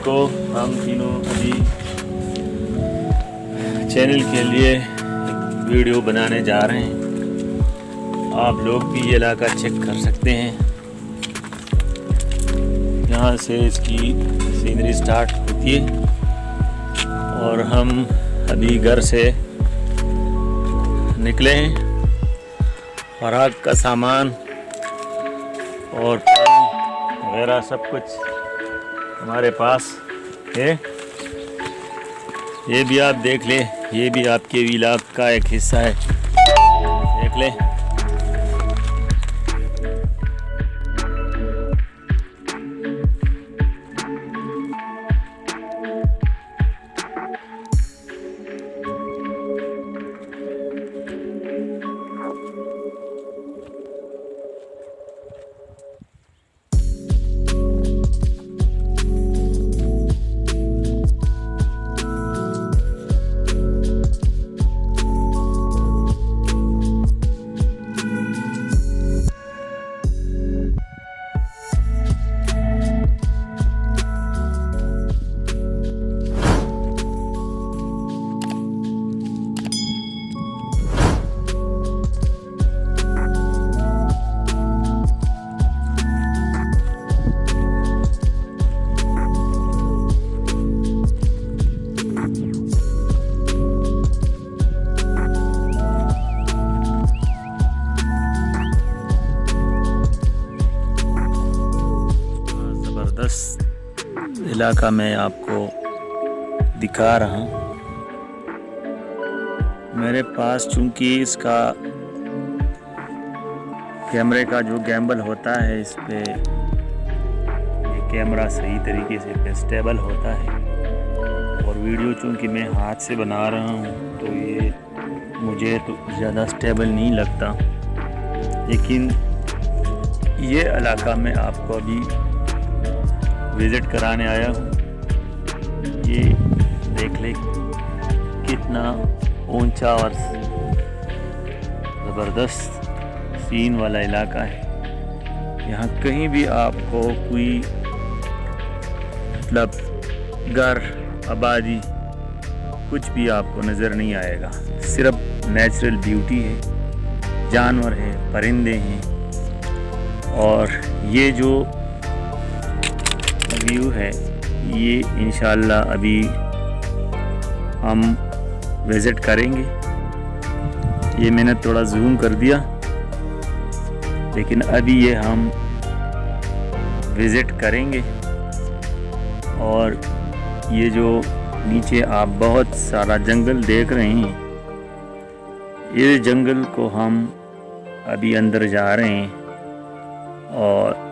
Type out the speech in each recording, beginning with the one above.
को हम तीनों अभी चैनल के लिए एक वीडियो बनाने जा रहे हैं। आप लोग भी ये इलाका चेक कर सकते हैं। यहाँ से इसकी सीनरी स्टार्ट होती है और हम अभी घर से निकले हैं। खुराक का सामान और पानी वगैरह सब कुछ हमारे पास है। ये भी आप देख लें, ये भी आपके व्लॉग का एक हिस्सा है, देख लें। इलाका मैं आपको दिखा रहा हूँ। मेरे पास चूंकि इसका कैमरे का जो गैम्बल होता है, इस पे ये कैमरा सही तरीके से स्टेबल होता है और वीडियो चूंकि मैं हाथ से बना रहा हूँ तो ये मुझे तो ज़्यादा स्टेबल नहीं लगता। लेकिन ये इलाका मैं आपको अभी विज़िट कराने आया हूँ। ये देख ले कितना ऊंचा और ज़बरदस्त सीन वाला इलाका है। यहाँ कहीं भी आपको कोई मतलब घर, आबादी कुछ भी आपको नज़र नहीं आएगा। सिर्फ नेचुरल ब्यूटी है, जानवर हैं, परिंदे हैं। और ये जो व्यू है ये इंशाल्लाह अभी हम विज़िट करेंगे। ये मैंने थोड़ा जूम कर दिया, लेकिन अभी ये हम विज़िट करेंगे। और ये जो नीचे आप बहुत सारा जंगल देख रहे हैं, ये जंगल को हम अभी अंदर जा रहे हैं और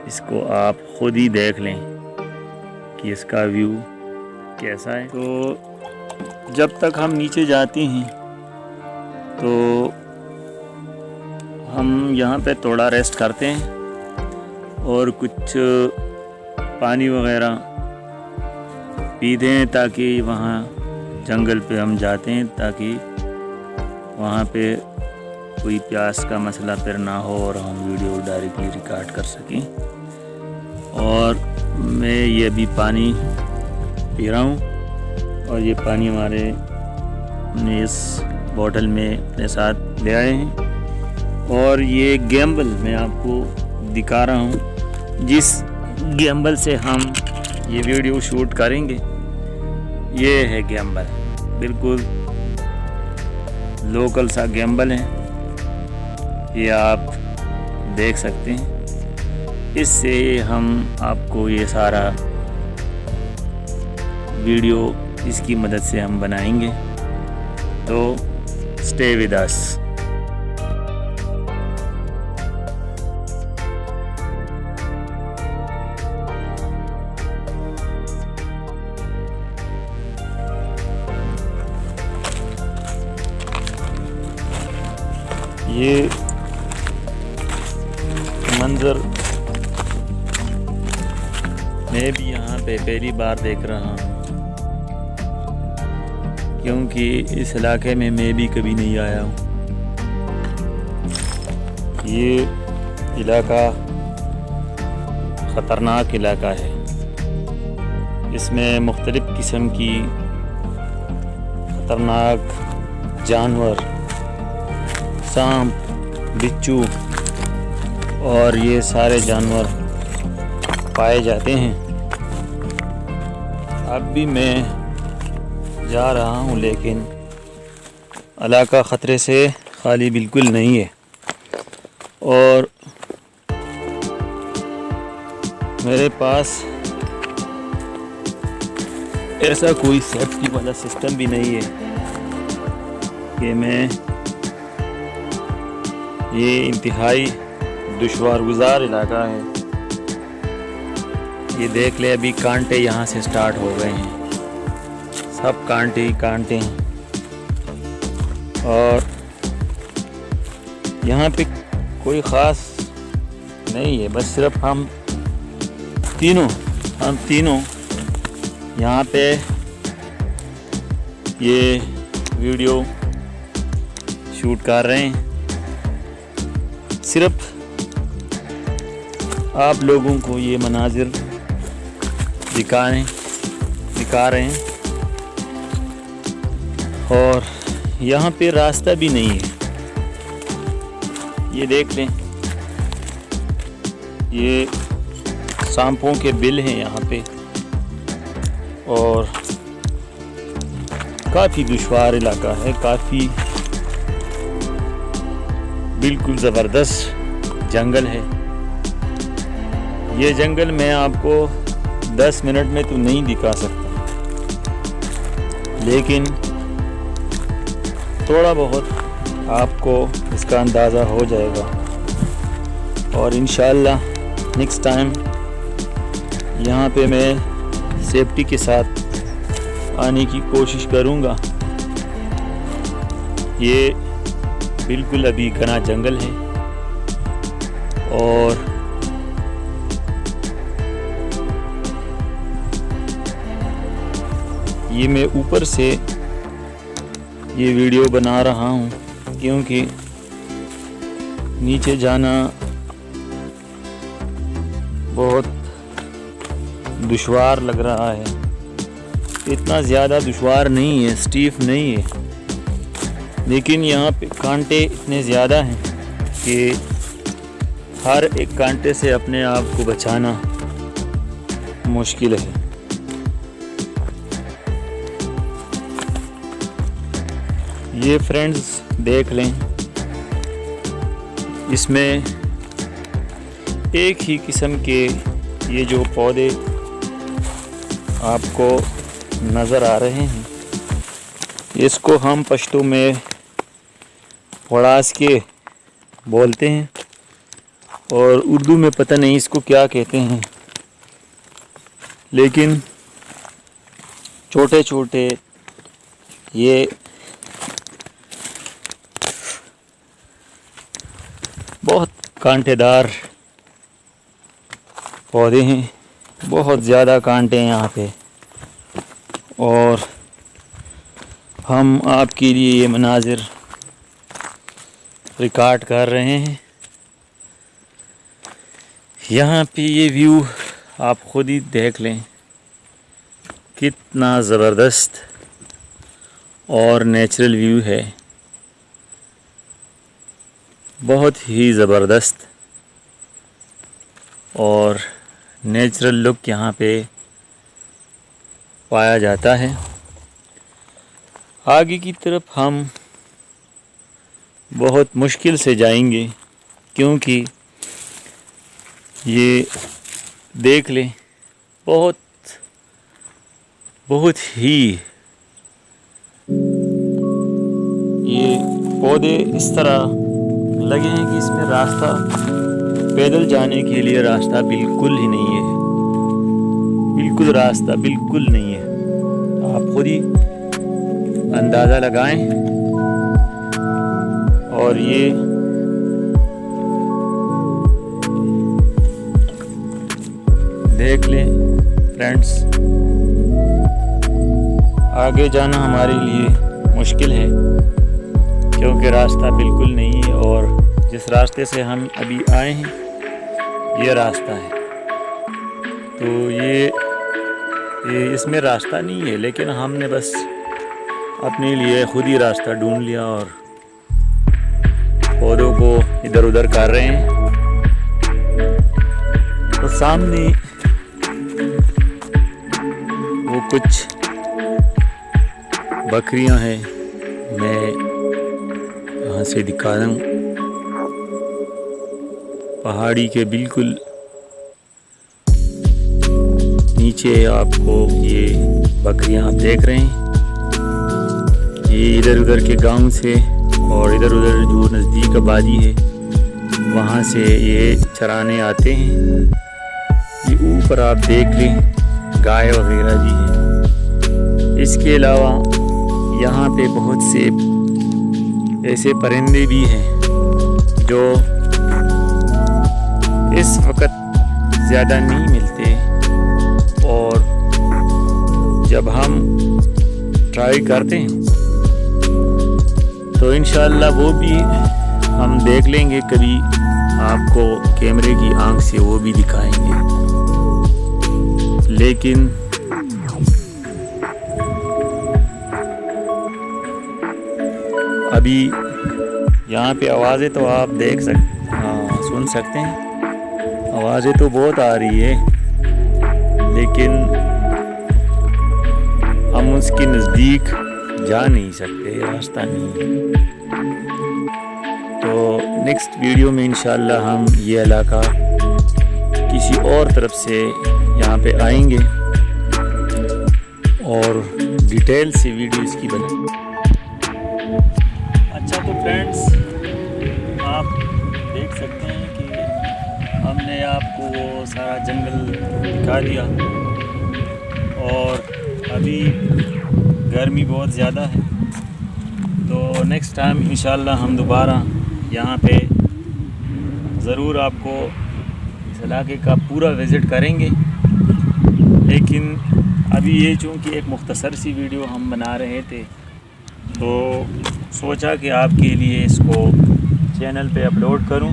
इसको आप खुद ही देख लें कि इसका व्यू कैसा है। तो जब तक हम नीचे जाते हैं तो हम यहाँ पे थोड़ा रेस्ट करते हैं और कुछ पानी वगैरह पीते हैं, ताकि वहाँ जंगल पे हम जाते हैं ताकि वहाँ पे कोई प्यास का मसला फिर ना हो और हम वीडियो डायरेक्टली रिकॉर्ड कर सकें। और मैं ये अभी पानी पी रहा हूँ और ये पानी हमारे इस बोतल में अपने साथ ले आए हैं। और ये गैम्बल मैं आपको दिखा रहा हूँ, जिस गैम्बल से हम ये वीडियो शूट करेंगे। ये है गैम्बल, बिल्कुल लोकल सा गैम्बल है, ये आप देख सकते हैं। इससे हम आपको ये सारा वीडियो इसकी मदद से हम बनाएंगे, तो स्टे विद अस। ये मंज़र मैं भी यहाँ पे पहली बार देख रहा हूँ, क्योंकि इस इलाके में मैं भी कभी नहीं आया हूँ। ये इलाका ख़तरनाक इलाका है। इसमें मुख्तलिफ़ किस्म की ख़तरनाक जानवर, सांप, बिच्छू और ये सारे जानवर पाए जाते हैं। अब भी मैं जा रहा हूँ, लेकिन इलाका ख़तरे से खाली बिल्कुल नहीं है और मेरे पास ऐसा कोई सेफ्टी वाला सिस्टम भी नहीं है कि मैं ये इंतहाई दुश्वार गुज़ार इलाका है। ये देख ले, अभी कांटे यहाँ से स्टार्ट हो गए हैं, सब कांटे ही कांटे हैं और यहाँ पे कोई ख़ास नहीं है, बस सिर्फ हम तीनों यहाँ पे ये वीडियो शूट कर रहे हैं। सिर्फ आप लोगों को ये मनाजिर दिखा रहे हैं और यहाँ पे रास्ता भी नहीं है। ये देख लें, ये सांपों के बिल हैं यहाँ पे और काफ़ी दुश्वार इलाका है, काफ़ी बिल्कुल ज़बरदस्त जंगल है। ये जंगल मैं आपको 10 मिनट में तो नहीं दिखा सकता, लेकिन थोड़ा बहुत आपको इसका अंदाज़ा हो जाएगा और इंशाअल्लाह नेक्स्ट टाइम यहाँ पे मैं सेफ्टी के साथ आने की कोशिश करूँगा। ये बिल्कुल अभी घना जंगल है और ये मैं ऊपर से ये वीडियो बना रहा हूँ क्योंकि नीचे जाना बहुत दुश्वार लग रहा है। इतना ज़्यादा दुश्वार नहीं है, स्टीफ नहीं है, लेकिन यहाँ पे कांटे इतने ज़्यादा हैं कि हर एक कांटे से अपने आप को बचाना मुश्किल है। ये फ्रेंड्स देख लें, इसमें एक ही किस्म के ये जो पौधे आपको नज़र आ रहे हैं, इसको हम पश्तो में वड़ास के बोलते हैं और उर्दू में पता नहीं इसको क्या कहते हैं, लेकिन छोटे छोटे ये बहुत कांटेदार पौधे हैं, बहुत ज़्यादा कांटे हैं यहाँ पे और हम आपके लिए ये मनाजिर रिकॉर्ड कर रहे हैं। यहाँ पे ये व्यू आप ख़ुद ही देख लें, कितना ज़बरदस्त और नेचुरल व्यू है, बहुत ही ज़बरदस्त और नेचुरल लुक यहाँ पे पाया जाता है। आगे की तरफ हम बहुत मुश्किल से जाएंगे क्योंकि ये देख लें, बहुत ही ये पौधे इस तरह लगे हैं कि इसमें रास्ता, पैदल जाने के लिए रास्ता बिल्कुल ही नहीं है, बिल्कुल रास्ता बिल्कुल नहीं है। आप खुद ही अंदाज़ा लगाएं और ये देख लें फ्रेंड्स, आगे जाना हमारे लिए मुश्किल है क्योंकि रास्ता बिल्कुल नहीं है और जिस रास्ते से हम अभी आए हैं ये रास्ता है। तो ये इसमें रास्ता नहीं है, लेकिन हमने बस अपने लिए खुद ही रास्ता ढूंढ लिया और पौधों को इधर उधर कर रहे हैं। तो सामने वो कुछ बकरियां हैं, मैं यहाँ से दिखा रहा हूँ। पहाड़ी के बिल्कुल नीचे आपको ये बकरियां आप देख रहे हैं। ये इधर उधर के गांव से और इधर उधर जो नज़दीक आबादी है वहाँ से ये चराने आते हैं। ये ऊपर आप देख लें गाय वगैरह भी है। इसके अलावा यहाँ पे बहुत से ऐसे परिंदे भी हैं जो इस वक्त ज़्यादा नहीं मिलते, और जब हम ट्राई करते हैं तो इंशाअल्लाह वो भी हम देख लेंगे, कभी आपको कैमरे की आंख से वो भी दिखाएंगे। लेकिन अभी यहाँ पे आवाज़ें तो आप देख सुन सकते हैं, आवाज़ें तो बहुत आ रही है, लेकिन हम उसके नज़दीक जा नहीं सकते, रास्ता नहीं है। तो नेक्स्ट वीडियो में इंशाअल्लाह हम ये इलाका किसी और तरफ से यहाँ पे आएंगे और डिटेल से वीडियो इसकी बना। अच्छा, तो फ्रेंड्स आप देख सकते हैं कि हमने आपको वो सारा जंगल दिखा दिया, और अभी गर्मी बहुत ज़्यादा है। तो नेक्स्ट टाइम इंशाअल्लाह हम दोबारा यहाँ पे ज़रूर आपको इस इलाके का पूरा विज़िट करेंगे। लेकिन अभी ये चूँकि एक मुख्तसर सी वीडियो हम बना रहे थे, तो सोचा कि आपके लिए इसको चैनल पे अपलोड करूं,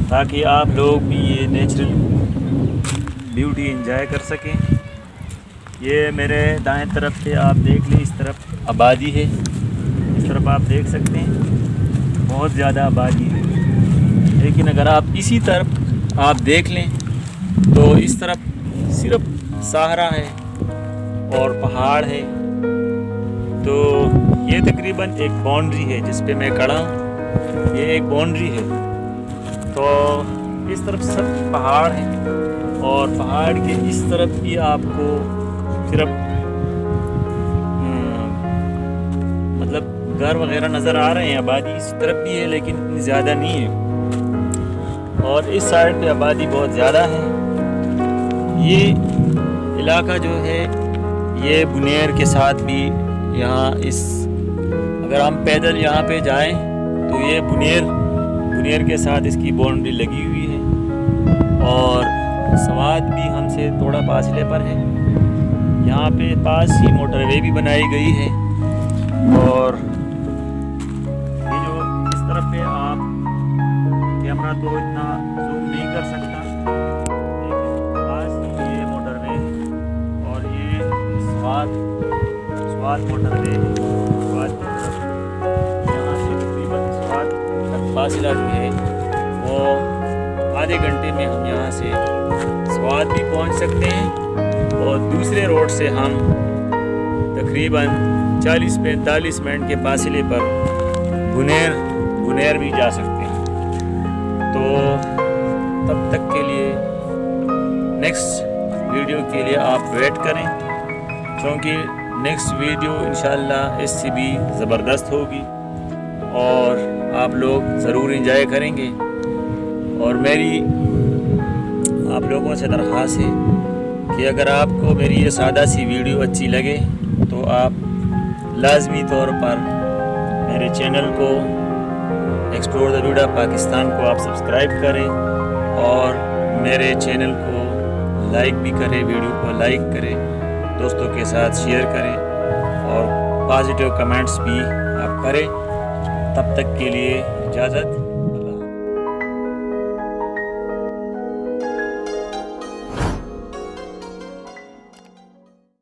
ताकि आप लोग भी ये नेचुरल ब्यूटी एंजॉय कर सकें। ये मेरे दाएं तरफ से आप देख लें, इस तरफ आबादी है, इस तरफ आप देख सकते हैं बहुत ज़्यादा आबादी है। लेकिन अगर आप इसी तरफ आप देख लें तो इस तरफ सिर्फ सहारा है और पहाड़ है। तो ये तकरीबन एक बाउंड्री है जिस पे मैं खड़ा हूँ, ये एक बाउंड्री है। तो इस तरफ सब पहाड़ है, और पहाड़ के इस तरफ भी आपको सिर्फ मतलब घर वगैरह नज़र आ रहे हैं। आबादी इस तरफ भी है लेकिन इतनी ज़्यादा नहीं है, और इस साइड पे आबादी बहुत ज़्यादा है। ये इलाका जो है ये बुनेर के साथ भी यहाँ अगर हम पैदल यहाँ पे जाएं तो ये बुनेर के साथ इसकी बाउंड्री लगी हुई है, और स्वाद भी हमसे थोड़ा फासले पर है। यहाँ पे पास ही मोटरवे भी बनाई गई है, और ये जो इस तरफ पे आप कैमरा तो इतना जूम नहीं कर सकता, लेकिन पास ही ये मोटरवे है, और ये स्वाद मोटरवे है। स्वाद की तरफ यहाँ से तकरीबन स्वाद तक फासला जो है वो आधे घंटे में हम यहाँ से स्वाद भी पहुँच सकते हैं, और दूसरे रोड से हम तकरीबन 40-45 मिनट के फासले पर बुनेर भी जा सकते हैं। तो तब तक के लिए नेक्स्ट वीडियो के लिए आप वेट करें, क्योंकि नेक्स्ट वीडियो इंशाअल्लाह इससे भी ज़बरदस्त होगी और आप लोग ज़रूर एंजॉय करेंगे। और मेरी आप लोगों से दरख्वास्त है कि अगर आपको मेरी ये सादा सी वीडियो अच्छी लगे तो आप लाजमी तौर पर मेरे चैनल को explore the beauty of Pakistan को आप सब्सक्राइब करें, और मेरे चैनल को लाइक भी करें, वीडियो को लाइक करें, दोस्तों के साथ शेयर करें, और पॉजिटिव कमेंट्स भी आप करें। तब तक के लिए इजाज़त।